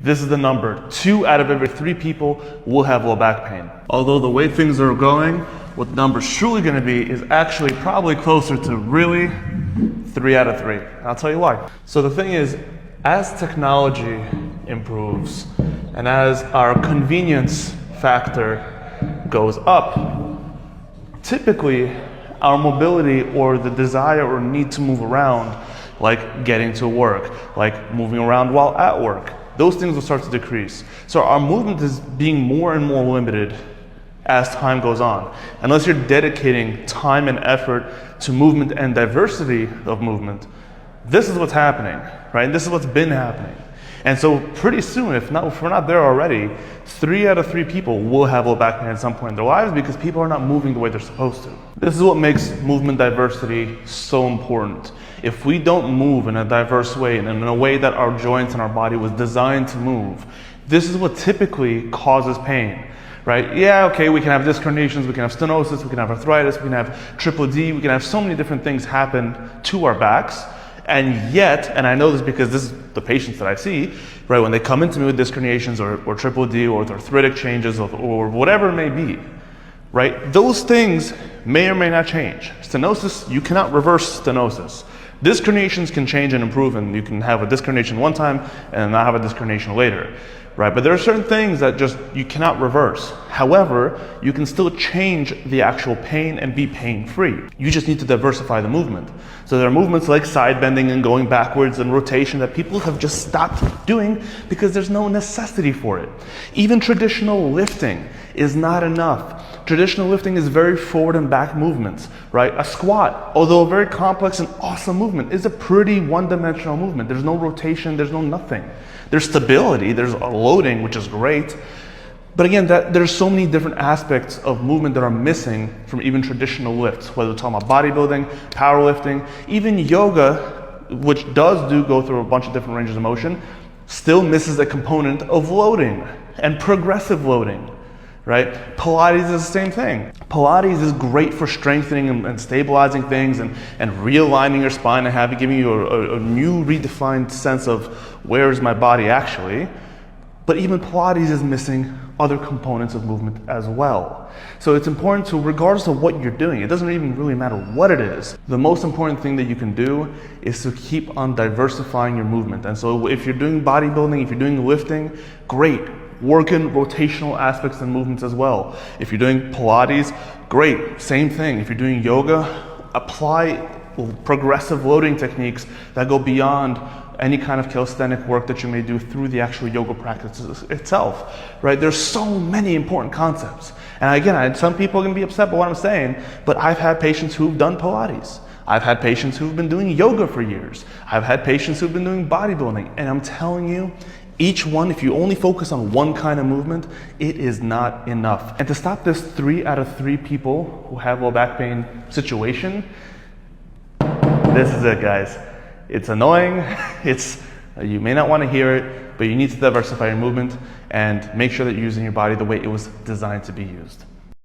This is the number. 2 out of every 3 people will have low back pain. Although the way things are going, what the number's truly gonna be is actually probably closer to really 3 out of 3. And I'll tell you why. So the thing is, as technology improves and as our convenience factor goes up, typically our mobility or the desire or need to move around, like getting to work, like moving around while at work, those things will start to decrease. So our movement is being more and more limited as time goes on. Unless you're dedicating time and effort to movement and diversity of movement, this is what's happening, right? This is what's been happening. And so pretty soon, if we're not there already, 3 out of 3 people will have low back pain at some point in their lives because people are not moving the way they're supposed to. This is what makes movement diversity so important. If we don't move in a diverse way and in a way that our joints and our body was designed to move, this is what typically causes pain, right? Yeah, okay, we can have disc herniations, we can have stenosis, we can have arthritis, we can have triple D, we can have so many different things happen to our backs. And yet, and I know this because this is the patients that I see, right, when they come into me with disc herniations or triple D or arthritic changes or whatever it may be, right, those things may or may not change. Stenosis, you cannot reverse stenosis. Disc herniations can change and improve, and you can have a disc herniation one time and not have a disc herniation later, right? But there are certain things that just you cannot reverse. However, you can still change the actual pain and be pain-free. You just need to diversify the movement. So there are movements like side bending and going backwards and rotation that people have just stopped doing because there's no necessity for it. Even traditional lifting is not enough. Traditional lifting is very forward and back movements, right? A squat, although a very complex and awesome movement, is a pretty one-dimensional movement. There's no rotation, there's no nothing. There's stability, there's a loading, which is great. But again, there's so many different aspects of movement that are missing from even traditional lifts, whether we're talking about bodybuilding, powerlifting, even yoga, which does go through a bunch of different ranges of motion, still misses a component of loading and progressive loading. Right? Pilates is the same thing. Pilates is great for strengthening and stabilizing things and realigning your spine and giving you a new redefined sense of where is my body actually. But even Pilates is missing other components of movement as well. So it's important to, regardless of what you're doing, it doesn't even really matter what it is. The most important thing that you can do is to keep on diversifying your movement. And so if you're doing bodybuilding, if you're doing lifting, great. Work in rotational aspects and movements as well. If you're doing Pilates, great, same thing. If you're doing yoga, apply progressive loading techniques that go beyond any kind of calisthenic work that you may do through the actual yoga practice itself, right? There's so many important concepts. And again, some people are gonna be upset by what I'm saying, but I've had patients who've done Pilates. I've had patients who've been doing yoga for years. I've had patients who've been doing bodybuilding. And I'm telling you, each one, if you only focus on one kind of movement, it is not enough. And to stop this 3 out of 3 people who have low back pain situation, this is it, guys. It's annoying. You may not want to hear it, but you need to diversify your movement and make sure that you're using your body the way it was designed to be used.